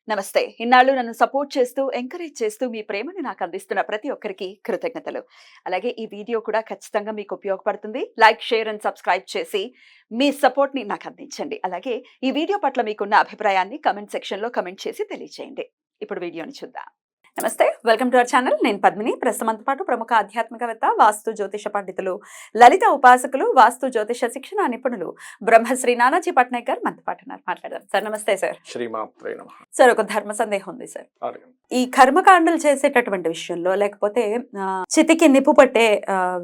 నమస్తే. ఇన్నాళ్ళు నన్ను సపోర్ట్ చేస్తూ, ఎంకరేజ్ చేస్తూ మీ ప్రేమని నాకు అందిస్తున్న ప్రతి ఒక్కరికి కృతజ్ఞతలు. అలాగే ఈ వీడియో కూడా ఖచ్చితంగా మీకు ఉపయోగపడుతుంది. లైక్, షేర్ అండ్ సబ్స్క్రైబ్ చేసి మీ సపోర్ట్‌ని నాకు అందించండి. అలాగే ఈ వీడియో పట్ల మీకున్న అభిప్రాయాన్ని కామెంట్ సెక్షన్‌లో కామెంట్ చేసి తెలియజేయండి. ఇప్పుడు వీడియోని చూద్దాం. నమస్తే, వెల్కమ్ టు అవర్ ఛానల్. నేను పద్మిని. ప్రస్తుతంతో పాటు ప్రముఖ ఆధ్యాత్మికవేత్త, వాస్తు జ్యోతిష పండితులు, లలిత ఉపాసకులు, వాస్తు జ్యోతిష శిక్షణ నిపుణులు బ్రహ్మశ్రీ నానాజీ పట్నాయక్ గారు మనతో పాటు ఉన్నారు. మాట్లాడదాం సార్. నమస్తే సార్. శ్రీమాత్రే నమః. సార్, ఒక ధర్మ సందేహం ఉంది సార్. అడగండి. ఈ కర్మకాండలు చేసేటటువంటి విషయంలో, లేకపోతే చితికి నిప్పు పట్టే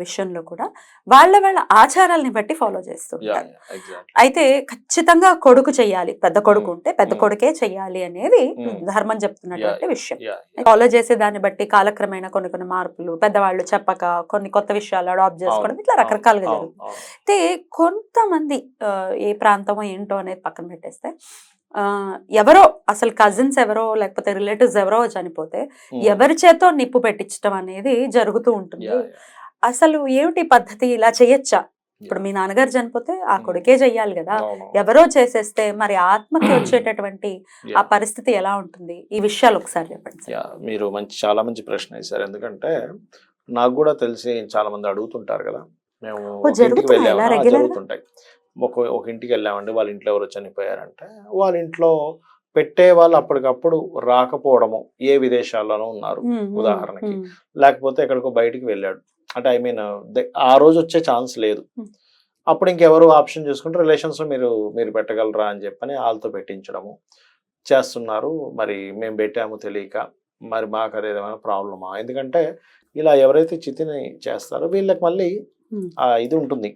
విషయంలో కూడా వాళ్ళ ఆచారాలని బట్టి ఫాలో చేస్తుంటారు. ఎగ్జాక్ట్లీ. అయితే ఖచ్చితంగా కొడుకు చెయ్యాలి, పెద్ద కొడుకు ఉంటే పెద్ద కొడుకే చెయ్యాలి అనేది ధర్మం చెప్తున్నటువంటి విషయం. ఫాలో చేసే దాన్ని బట్టి కాలక్రమేణా కొన్ని మార్పులు, పెద్దవాళ్ళు చెప్పక కొన్ని కొత్త విషయాలు అడాప్ట్ చేసుకోవడం, ఇట్లా రకరకాలుగా జరుగుతుంది. అయితే కొంతమంది ఏ ప్రాంతమో ఏంటో అనేది పక్కన పెట్టేస్తే, ఎవరో అసలు కజిన్స్ ఎవరో లేకపోతే రిలేటివ్స్ ఎవరో చనిపోతే ఎవరి చేతో నిప్పు పెట్టించడం అనేది జరుగుతూ ఉంటుంది. అసలు ఏమిటి పద్ధతి, ఇలా చేయొచ్చా? ఇప్పుడు మీ నాన్నగారు చనిపోతే ఆ కొడుకే చెయ్యాలి కదా, ఎవరో చేసేస్తే మరి ఆత్మకి వచ్చేటటువంటి ఆ పరిస్థితి ఎలా ఉంటుంది? ఈ విషయాలు ఒకసారి చెప్పండి. మీరు చాలా మంచి ప్రశ్న వేశారు. ఎందుకంటే నాకు కూడా తెలిసి చాలా మంది అడుగుతుంటారు కదా. మేము జరుగుతుంటాయి. ఒక ఇంటికి వెళ్ళామండి, వాళ్ళ ఇంట్లో ఎవరో చనిపోయారంటే వాళ్ళ ఇంట్లో పెట్టే వాళ్ళు అప్పటికప్పుడు రాకపోవడము, ఏ విదేశాల్లోనూ ఉన్నారు ఉదాహరణకి, లేకపోతే ఎక్కడికో బయటికి వెళ్ళాడు అంటే ఆ రోజు వచ్చే ఛాన్స్ లేదు. అప్పుడు ఇంకెవరు ఆప్షన్ చూసుకుంటే రిలేషన్స్ మీరు పెట్టగలరా అని చెప్పని వాళ్ళతో పెట్టించడము చేస్తున్నారు. మరి మేము పెట్టాము తెలియక, మరి మాకు అదేమైనా ప్రాబ్లమా? ఎందుకంటే ఇలా ఎవరైతే చితిని చేస్తారో వీళ్ళకి మళ్ళీ ఇది ఉంటుంది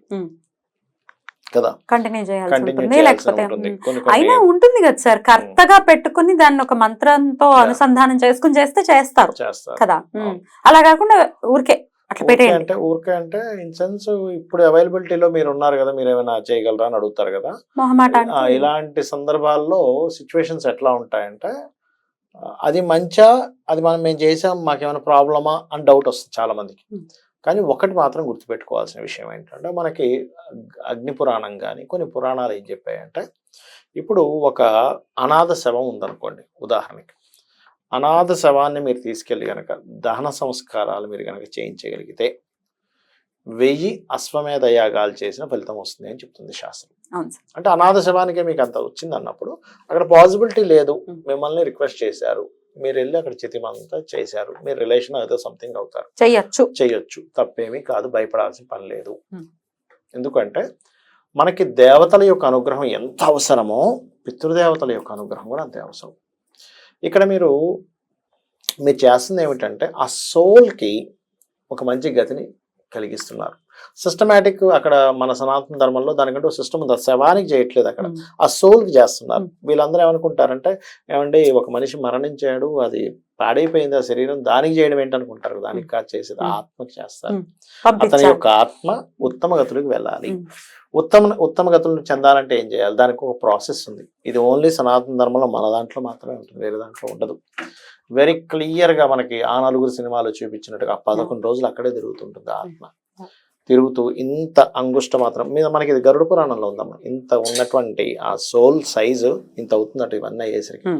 కదా, కంటిన్యూ చేయాల్సి లేకపోతే అయినా ఉంటుంది కదా సార్. కర్తగా పెట్టుకుని దాన్ని ఒక మంత్రంతో అనుసంధానం చేసుకుని చేస్తారు కదా. అలా కాకుండా ఊరికే ఊరికే అంటే ఇన్ సెన్స్ ఇప్పుడు అవైలబిలిటీలో మీరు ఉన్నారు కదా, మీరు ఏమైనా చేయగలరా అని అడుగుతారు కదా. ఇలాంటి సందర్భాల్లో సిచ్యువేషన్స్ ఎట్లా ఉంటాయంటే, అది మంచా, అది మేము చేసాం మాకేమైనా ప్రాబ్లమా అని డౌట్ వస్తుంది చాలా మందికి. కానీ ఒకటి మాత్రం గుర్తుపెట్టుకోవాల్సిన విషయం ఏంటంటే, మనకి అగ్ని పురాణం కానీ కొన్ని పురాణాలు ఏం చెప్పాయంటే, ఇప్పుడు ఒక అనాథ శవం ఉందనుకోండి ఉదాహరణకి, అనాథ శవాన్ని మీరు తీసుకెళ్ళి కనుక దహన సంస్కారాలు మీరు కనుక చేయించగలిగితే 1000 అశ్వమేధ యాగాలు చేసిన ఫలితం వస్తుంది అని చెప్తుంది శాస్త్రం. అంటే అనాథ శవానికే మీకు అంత వచ్చింది అన్నప్పుడు అక్కడ పాసిబిలిటీ లేదు. మిమ్మల్ని రిక్వెస్ట్ చేశారు, మీరు వెళ్ళి అక్కడ చితిమంతా చేశారు, మీరు రిలేషన్ ఏదో సంథింగ్ అవుతారు, చెయ్యొచ్చు, తప్పేమీ కాదు, భయపడాల్సిన పని లేదు. ఎందుకంటే మనకి దేవతల యొక్క అనుగ్రహం ఎంత అవసరమో పితృదేవతల యొక్క అనుగ్రహం కూడా అంతే అవసరం. ఇక్కడ మీరు చేస్తుంది ఏమిటంటే ఆ సోల్కి ఒక మంచి గతిని కలిగిస్తున్నారు. సిస్టమేటిక్ అక్కడ మన సనాతన ధర్మంలో దానికంటే ఒక సిస్టమ్ ఉంది. శవానికి చేయట్లేదు, అక్కడ ఆ సోల్కి చేస్తున్నారు. వీళ్ళందరూ ఏమనుకుంటారంటే, ఏమండి ఒక మనిషి మరణించాడు, అది పాడైపోయింది ఆ శరీరం, దానికి చేయడం ఏంటనుకుంటారు. దానికి కాదు చేసేది, ఆత్మకి చేస్తారు. అతని యొక్క ఆత్మ ఉత్తమ గతులకు వెళ్ళాలి. ఉత్తమ గతులను చెందాలంటే ఏం చేయాలి? దానికి ఒక ప్రాసెస్ ఉంది. ఇది ఓన్లీ సనాతన ధర్మంలో మన దాంట్లో మాత్రమే ఉంటుంది, వేరే దాంట్లో ఉండదు. వెరీ క్లియర్గా మనకి ఆ 4 సినిమాలు చూపించినట్టుగా 11 రోజులు అక్కడే తిరుగుతుంటుంది ఆత్మ. తిరుగుతూ ఇంత అంగుష్ట మాత్రం మీద, మనకి ఇది గరుడ పురాణంలో ఉందమ్మా, ఇంత ఉన్నటువంటి ఆ సోల్ సైజు ఇంత అవుతుందట ఇవన్నీ అయ్యేసరికి.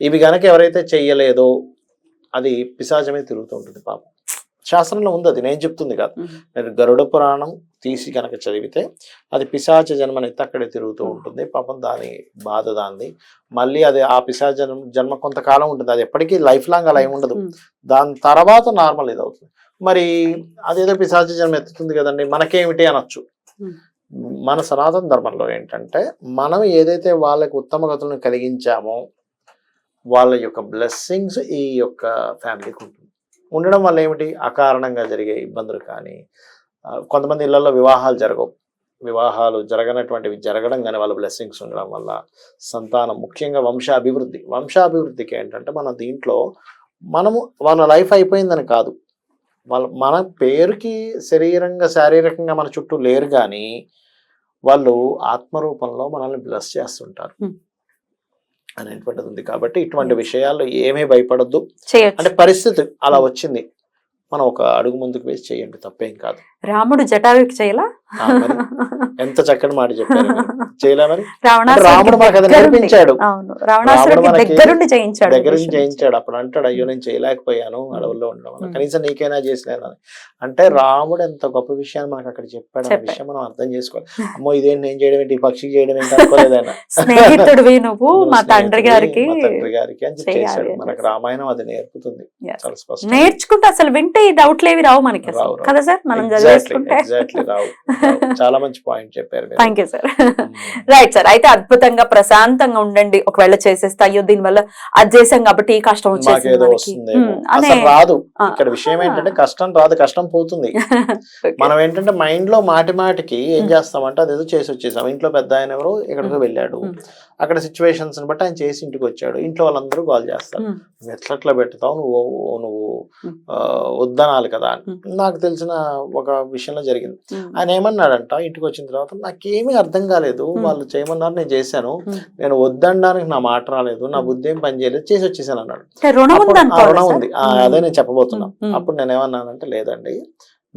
ఇవి కనుక ఎవరైతే చెయ్యలేదో అది పిశాచమే తిరుగుతూ ఉంటుంది పాపం. శాస్త్రంలో ఉంది, అది నేను చెప్తుంది కాదు. మీరు గరుడ పురాణం తీసి కనుక చదివితే అది పిశాచ జన్మనైతే అక్కడే తిరుగుతూ ఉంటుంది పాపం. దాని బాధ దాన్ని మళ్ళీ అది ఆ పిశాచ జన్మ కొంతకాలం ఉంటుంది, అది ఎప్పటికీ లైఫ్ లాంగ్ అలా ఏమి ఉండదు. దాని తర్వాత నార్మల్ ఇది అవుతుంది. మరి అదేదో పిశాచ జన్మ ఎత్తుతుంది కదండి, మనకేమిటి అనొచ్చు. మన సనాతన ధర్మంలో ఏంటంటే, మనం ఏదైతే వాళ్ళకి ఉత్తమ గతులను కలిగించామో వాళ్ళ యొక్క బ్లెస్సింగ్స్ ఈ యొక్క ఫ్యామిలీకి ఉంటుంది. ఉండడం వల్ల ఏమిటి, అకారణంగా జరిగే ఇబ్బందులు కానీ, కొంతమంది ఇళ్లలో వివాహాలు జరగనటువంటివి జరగడం కానీ వాళ్ళ బ్లెస్సింగ్స్ ఉండడం వల్ల సంతానం, ముఖ్యంగా వంశాభివృద్ధికి ఏంటంటే, మన దీంట్లో మనము వాళ్ళ లైఫ్ అయిపోయిందని కాదు, మన పేరుకి శారీరకంగా మన చుట్టూ లేరు కానీ వాళ్ళు ఆత్మరూపంలో మనల్ని బ్లెస్ చేస్తుంటారు అనేటువంటిది ఉంది. కాబట్టి ఇటువంటి విషయాల్లో ఏమీ భయపడద్దు. అంటే పరిస్థితి అలా వచ్చింది, మనం ఒక అడుగు ముందుకు వేసి చేయండి, తప్పేం కాదు. రాముడు జటాయుకి చేయలా? ఆ, మరి ఎంత చక్కటి మాట చెప్పారు మీరు. చేయలే మరి రావణాసురుడికి రాముడు మనకు అది దగ్గరుండి- నేర్పించాడు. అవును, రావణాసురుడికి రాముడు మనకి దగ్గరుండి చేయించాడు. దగ్గర నుంచి విషయం. చేయించాడు. అప్పుడు అంటాడు, అయ్యో నేను చేయలేకపోయాను అడవుల్లో ఉండడం వల్ల, కనీసం నీకైనా చేసినాను అని. అంటే రాముడు ఎంత గొప్ప విషయాన్ని మనకు అక్కడ చెప్పాడు. ఆ విషయం మనం అర్థం చేసుకోవాలి. అమ్మో ఇదేంటి నేను చేయడం ఏంటి, ఈ పక్షికి చేయడం ఏంటి అనుకోలేదు ఆయన. స్నేహితుడివి నువ్వు మా తండ్రి గారికి మా తండ్రి గారికి అని చెప్పి చేయాలి చేశాడు. అని మనకు రామాయణం అది నేర్పుతుంది చాలా స్పష్టంగా. నేర్చుకుంటే అసలు వింటే ఈ డౌట్లు ఏవి రావు మనకి అసలు. రావు. కదా సార్, మనం ఎగ్జాక్ట్లీ చదివేసుకుంటే. రావు. చాలా మంచి పాయింట్ చెప్పారు మీరు. Thank you sir. Right sir, అయితే అద్భుతంగా ప్రశాంతంగా ఉండండి. ఒకవేళ చేసేస్తే అయ్యో దీని వల్ల అది చేసాం కాబట్టి ఈ కష్టం వచ్చేసింది మాకేదో మనకి. వస్తుందేమో. అనే అసలు రాదు. ఇక్కడ విషయం ఏంటంటే కష్టం రాదు, కష్టం పోతుంది. మనం ఏంటంటే మైండ్ లో మాటి మాటికి ఏం చేస్తామంటే అదేదో చేసి వచ్చేసాం. ఇంట్లో పెద్ద ఆయన ఎవరో ఎక్కడికో వెళ్ళాడు, అక్కడ సిచ్యువేషన్స్ బట్టి ఆయన చేసి ఇంటికి వచ్చాడు. ఇంట్లో వాళ్ళందరూ కాల్ చేస్తారు, నువ్వు ఎట్లా పెడతావు, నువ్వు వద్దనాలి కదా అని. నాకు తెలిసిన ఒక విషయంలో జరిగింది. ఆయన ఏమన్నాడంట, ఇంటికి వచ్చిన తర్వాత నాకేమీ అర్థం కాలేదు, వాళ్ళు చేయమన్నారు నేను చేశాను, నేను వద్దనడానికి నా మాట రాలేదు, నా బుద్ధి ఏం పని చేయలేదు, చేసి వచ్చేసాను అన్నాడు. రుణం ఉంది, అదే నేను చెప్పబోతున్నా. అప్పుడు నేను ఏమన్నానంటే లేదండి,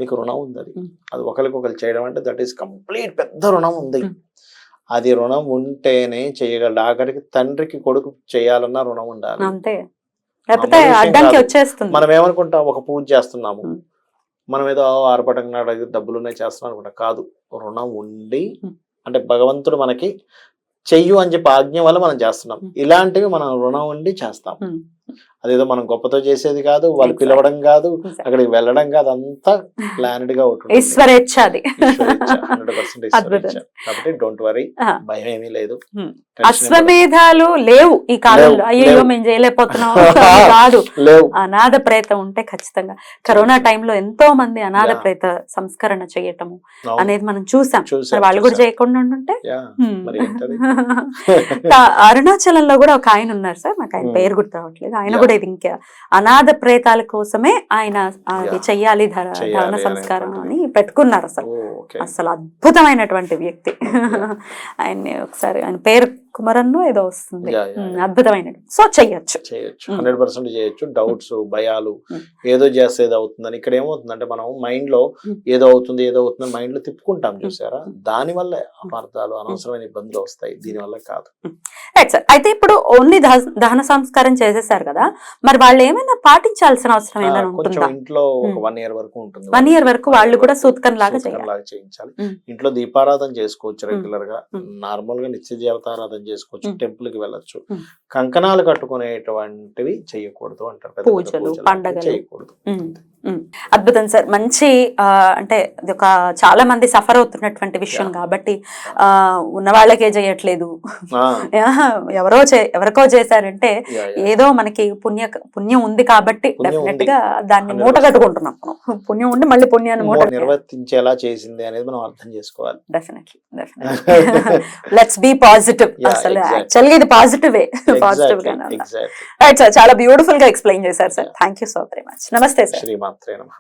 మీకు రుణం ఉంది, అది ఒకరికొకరు చేయడం అంటే దట్ ఈస్ కంప్లీట్ పెద్ద రుణం ఉంది. అది రుణం ఉంటేనే చేయగలడు. ఆఖరికి తండ్రికి కొడుకు చేయాలన్నా రుణం ఉండాలి. అంతే, లేకపోతే అడ్డంకి వచ్చేస్తుంది. మనం ఏమనుకుంటాం, ఒక పూజ చేస్తున్నాము, మనం ఏదో ఆర్భటంగా డబ్బులునే చేస్తున్నాం అనుకుంటా. కాదు, రుణం ఉండి అంటే భగవంతుడు మనకి చెయ్యు అని చెప్పి ఆజ్ఞ వల్ల మనం చేస్తున్నాం. ఇలాంటివి మనం రుణం ఉండి చేస్తాం. అదేదో మనం గొప్పతో చేసేది కాదు, వాళ్ళు పిలవడం కాదు, అక్కడికి వెళ్ళడం కాదు, అంతా ప్లానెడ్ గా ఉంటుంది. ఈశ్వరేచ్ఛ అది. 100% ఈశ్వరేచ్ఛ. కాబట్టి డోంట్ వరీ, భయం ఏమీ లేదు. అశ్వమేధాలు లేవు ఈ కాలంలో. అయ్యో మేము చేయలేకపోతున్నాం కాదు, అనాథ ప్రేత ఉంటే ఖచ్చితంగా. కరోనా టైంలో ఎంతో మంది అనాథ ప్రేత సంస్కరణ చేయటము అనేది మనం చూసాం. వాళ్ళు కూడా చేయకుండా ఉంటే. అరుణాచలంలో కూడా ఒక ఆయన ఉన్నారు సార్, నాకు ఆయన పేరు గుర్తు రావట్లేదు. ఆయన కూడా ఇది ఇంకా అనాథ ప్రేతాల కోసమే ఆయన అది చెయ్యాలి దహన సంస్కారం అని పెట్టుకున్నారు. అసలు అద్భుతమైనటువంటి వ్యక్తి. ఆయన్ని ఒకసారి, ఆయన పేరు కుమరన్ను ఏదో వస్తుంది, అద్భుతమైన. సో చెయ్యొచ్చు 100% చేయొచ్చు. డౌట్స్, భయాలు, ఏదో చేస్తే ఏదో అవుతుందని. ఇక్కడ ఏమవుతుందంటే మనం మైండ్ లో ఏదో అవుతుంది మైండ్ లో తిప్పుకుంటాం చూసారా, దాని వల్ల అపార్థాలు, అనవసరమైన ఇబ్బందులు వస్తాయి. దీని వల్ల కాదు. రైట్ సార్, అయితే ఇప్పుడు ఓన్లీ దహన సంస్కారం చేసేసారు కదా, మరి వాళ్ళు ఏమైనా పాటించాల్సిన అవసరం ఏమైనా ఉంటుందా? ఇంట్లో ఒక 1 year వరకు ఉంటుంది. 1 year వరకు వాళ్ళు కూడా సూత్కం లాగా చేయించాలి. ఇంట్లో దీపారాధన చేసుకోవచ్చు రెగ్యులర్ గా, నార్మల్ గా నిత్య దేవతారాధన చేసుకోవచ్చు, టెంపుల్ కి వెళ్ళొచ్చు. కంకణాలు కట్టుకునేటువంటివి చేయకూడదు అంటారు, పూజలు పండగలు చేయకూడదు. అద్భుతం సార్, మంచి అంటే ఇది ఒక చాలా మంది సఫర్ అవుతున్నటువంటి విషయం కాబట్టి ఉన్న వాళ్ళకే చేయట్లేదు, ఎవరికో చేశారంటే ఏదో మనకి పుణ్యం ఉంది కాబట్టి డెఫినెట్ గా దాన్ని మూట కట్టుకుంటున్నాం. పుణ్యం ఉండి మళ్ళీ పుణ్యాన్ని మూట నిర్వర్తించేలా చేసింది అనేది మనం అర్థం చేసుకోవాలి. Definitely let's be positive. అసలు యాక్చువల్గా ఇది పాజిటివ్ గా. రైట్ సార్, చాలా బ్యూటిఫుల్ గా ఎక్స్ప్లెయిన్ చేశారు sir. Thank you so very much. నమస్తే సార్. శ్రీమాత్రే నమః.